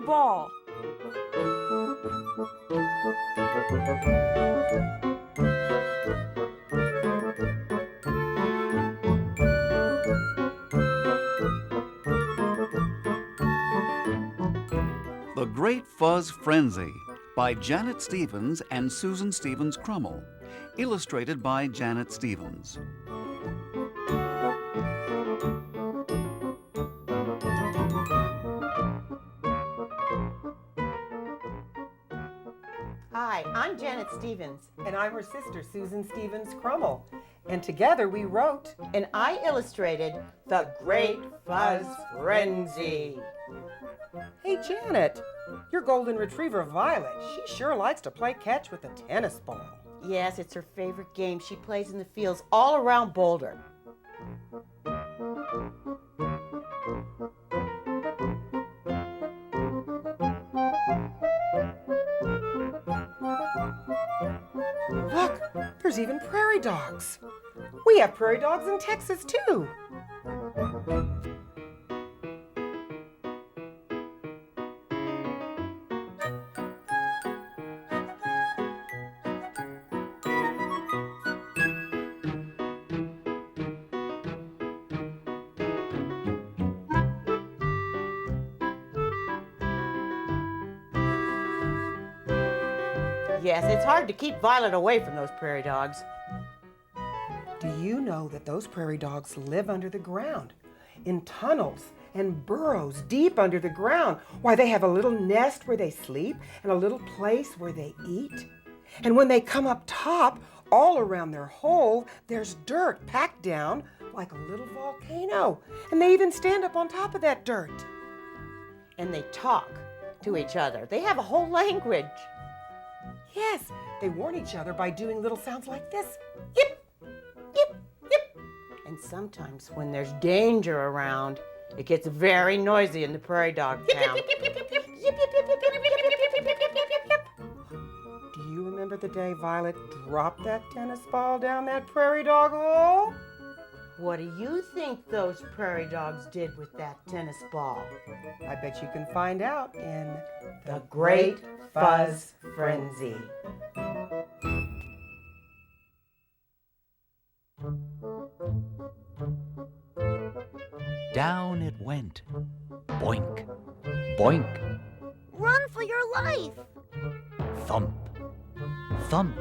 ball. The Great Fuzz Frenzy by Janet Stevens and Susan Stevens Crummell. Illustrated by Janet Stevens. Hi, I'm Janet Stevens. And I'm her sister, Susan Stevens Crummell. And together we wrote And I illustrated The Great Fuzz Frenzy. Hey, Janet, your golden retriever, Violet, she sure likes to play catch with a tennis ball. Yes, it's her favorite game. She plays in the fields all around Boulder. Look, there's even prairie dogs. We have prairie dogs in Texas, too. Yes, it's hard to keep Violet away from those prairie dogs. Do you know that those prairie dogs live under the ground, in tunnels and burrows deep under the ground? Why, they have a little nest where they sleep and a little place where they eat. And when they come up top, all around their hole, there's dirt packed down like a little volcano. And they even stand up on top of that dirt. And they talk to each other. They have a whole language. Yes, they warn each other by doing little sounds like this. Yip, yip, yip. And sometimes when there's danger around, it gets very noisy in the prairie dog town. Do you remember the day Violet dropped that tennis ball down that prairie dog hole? What do you think those prairie dogs did with that tennis ball? I bet you can find out in The Great Fuzz Frenzy. Down it went. Boink, boink, Run for your life! thump, thump,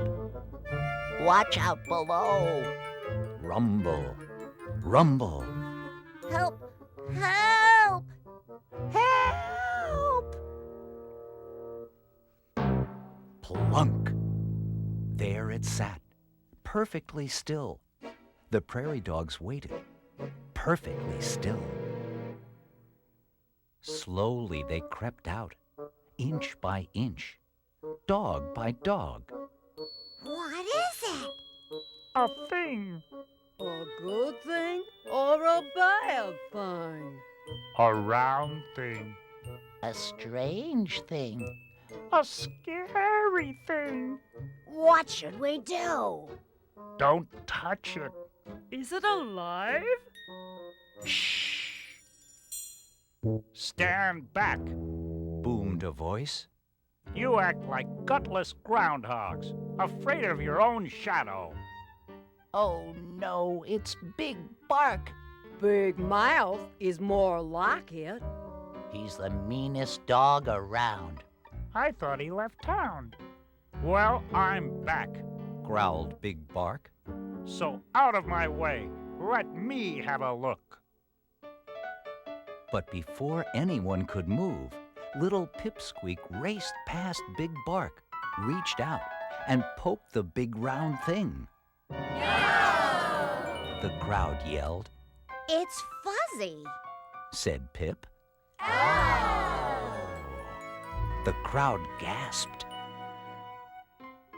Watch out below! rumble, rumble. Help! Help! Help! Plunk! There it sat, perfectly still. The prairie dogs waited, perfectly still. Slowly they crept out, inch by inch, dog by dog. What is it? A thing. A good thing or a bad thing? A round thing. A strange thing. A scary thing. What should we do? Don't touch it. Is it alive? Shh! Stand back. Boomed a voice. You act like gutless groundhogs, afraid of your own shadow. Oh no, it's Big Bark. Big Mouth is more like it. He's the meanest dog around. I thought he left town. Well, I'm back. Growled Big Bark. So out of my way. Let me have a look. But before anyone could move, little Pipsqueak raced past Big Bark, reached out, and poked the big round thing. The crowd yelled. It's Fuzzy. Said Pip. The crowd gasped.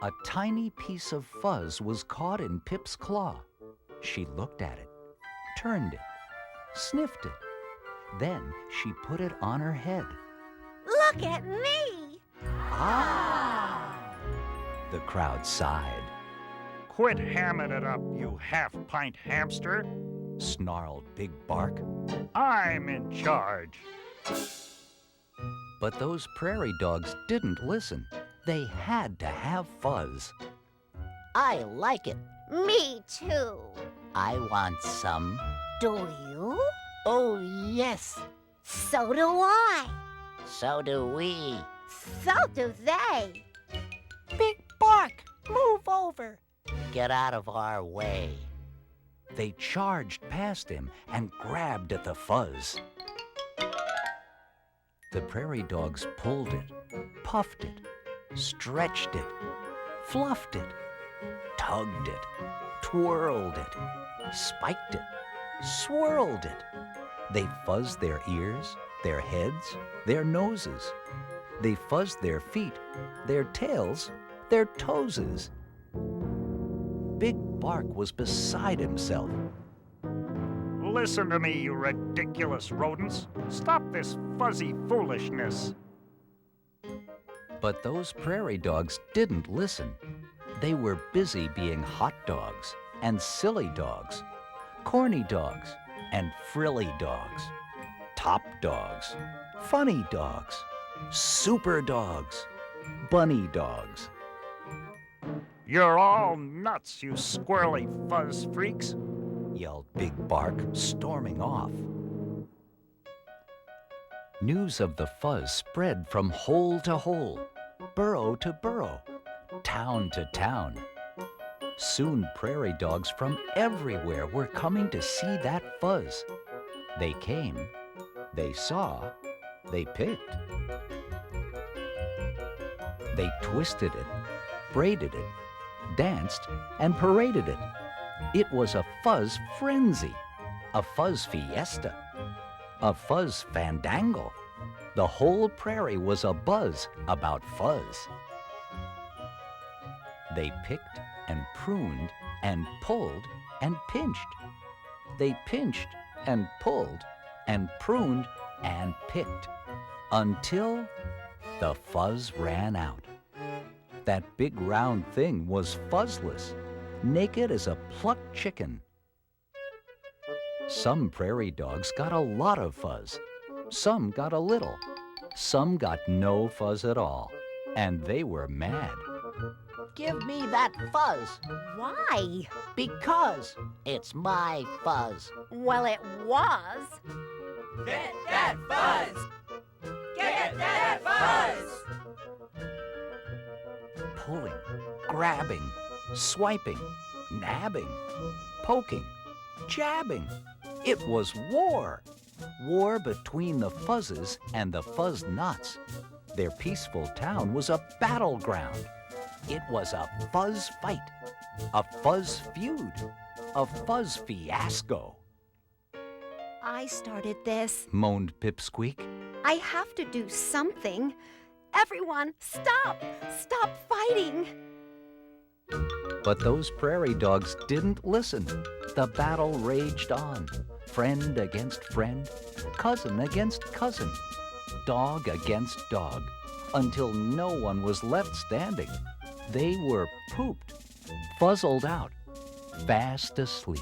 A tiny piece of fuzz was caught in Pip's claw. She looked at it, turned it, sniffed it. Then she put it on her head. Look at me. Ah! The crowd sighed. Quit hamming it up, you half-pint hamster. Snarled Big Bark. I'm in charge. But those prairie dogs didn't listen. They had to have Fuzz. I like it. Me too. I want some. Do you? Oh, yes. So do I. So do we. So do they. Big Bark, move over. Get out of our way. They charged past him and grabbed at the Fuzz. The prairie dogs pulled it, puffed it, stretched it, fluffed it, tugged it, twirled it, spiked it, swirled it. They fuzzed their ears, their heads, their noses. They fuzzed their feet, their tails, their toeses. Big Bark was beside himself. Listen to me, you ridiculous rodents. Stop this fuzzy foolishness. But those prairie dogs didn't listen. They were busy being hot dogs and silly dogs, corny dogs and frilly dogs, top dogs, funny dogs, super dogs, bunny dogs. You're all nuts, you squirrely fuzz freaks. Yelled Big Bark, storming off. News of the Fuzz spread from hole to hole, burrow to burrow, town to town. Soon prairie dogs from everywhere were coming to see that Fuzz. They came, they saw, they picked. They twisted it, braided it, danced, and paraded it. It was a Fuzz frenzy, a Fuzz fiesta, a Fuzz fandangle. The whole prairie was abuzz about Fuzz. They picked and pruned and pulled and pinched. They pinched and pulled and pruned and picked until the Fuzz ran out. That big round thing was fuzzless, naked as a plucked chicken. Some prairie dogs got a lot of Fuzz. Some got a little. Some got no Fuzz at all. And they were mad. Give me that fuzz. Why? Because it's my fuzz. Well, it was. Get that fuzz! Get that fuzz! Pulling, grabbing, swiping, nabbing, poking, jabbing. It was war. War between the Fuzzes and the Fuzz Knots. Their peaceful town was a battleground. It was a Fuzz fight, a Fuzz feud, a Fuzz fiasco. I started this. Moaned Pipsqueak. I have to do something. Everyone, stop! Stop fighting! But those prairie dogs didn't listen. The battle raged on. Friend against friend, cousin against cousin, dog against dog, until no one was left standing. They were pooped, fuzzled out, fast asleep.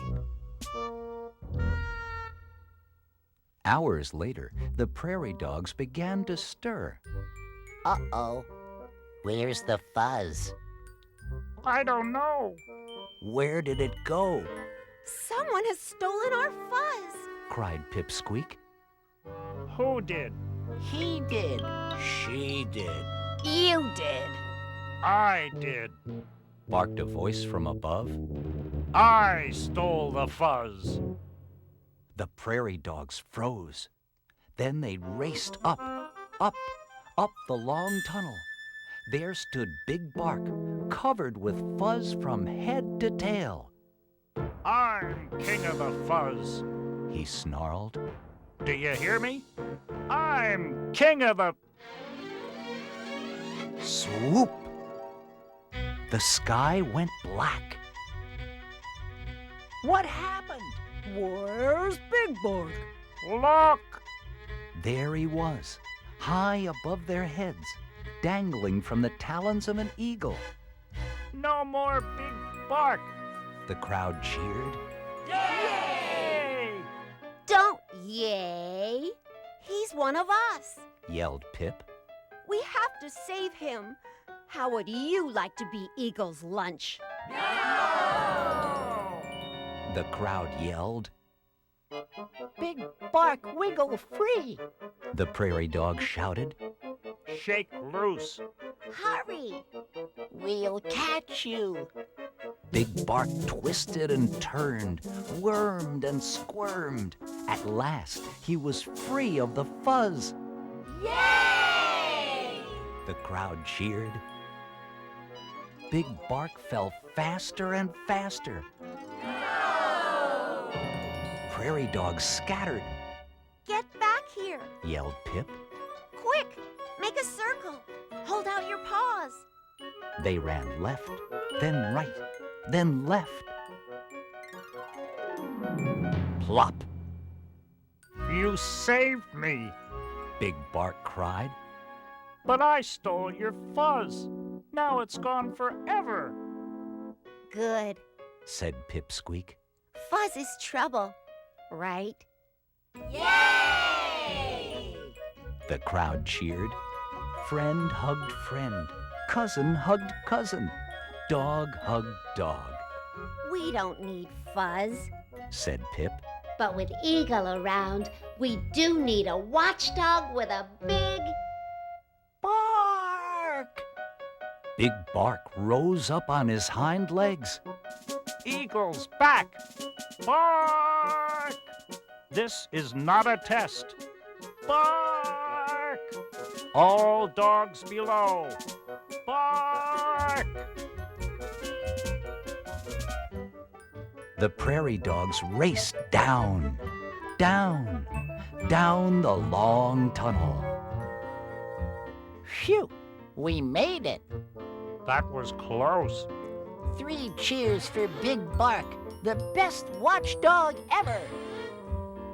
Hours later, the prairie dogs began to stir. Uh-oh. Where's the fuzz? I don't know. Where did it go? Someone has stolen our Fuzz! Cried Pipsqueak. Who did? He did. She did, You did. I did. barked a voice from above. I stole the fuzz. The prairie dogs froze. Then they raced up, up, up the long tunnel. There stood Big Bark, covered with Fuzz from head to tail. I'm king of the fuzz. He snarled. Do you hear me? I'm king of the... Swoop! The sky went black. What happened? Where's Big Bark? Look! There he was, high above their heads, dangling from the talons of an eagle. No more Big Bark. The crowd cheered. Yay! Don't yay. He's one of us, yelled Pip. We have to save him. How would you like to be Eagle's lunch? The crowd yelled. Big Bark wiggle free. The prairie dog shouted. Shake loose. Hurry! We'll catch you. Big Bark twisted and turned, wormed and squirmed. At last, he was free of the fuzz. Yay! The crowd cheered. Big Bark fell faster and faster. No! Prairie dogs scattered, Get back here! yelled Pip. Quick! Make a circle! Hold out your paws! They ran left, then right, then left. Plop! You saved me, Big Bark cried. but I stole your fuzz. Now it's gone forever. Good. Said Pipsqueak. Fuzz is trouble, right? Yay! The crowd cheered. Friend hugged friend. Cousin hugged cousin. Dog hugged dog, We don't need Fuzz. said Pip. But with Eagle around, we do need a watchdog with a big Bark! Big Bark rose up on his hind legs. Eagle's back. Bark! This is not a test. Bark! All dogs below. Bark! The prairie dogs raced down, down, down the long tunnel. Phew! We made it. That was close. 3 cheers for Big Bark, the best watchdog ever.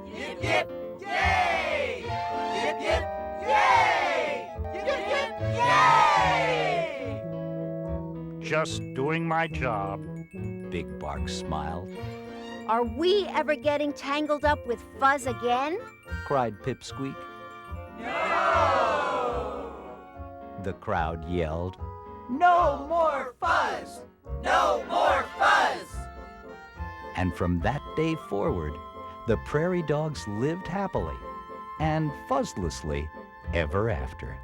Yip, yip, yay! Yip, yip, yay! Yip, yip, yay! Just doing my job. Big Bark smiled, Are we ever getting tangled up with Fuzz again? cried Pipsqueak. No! The crowd yelled, No more fuzz! No more fuzz! and from that day forward, the prairie dogs lived happily and fuzzlessly ever after.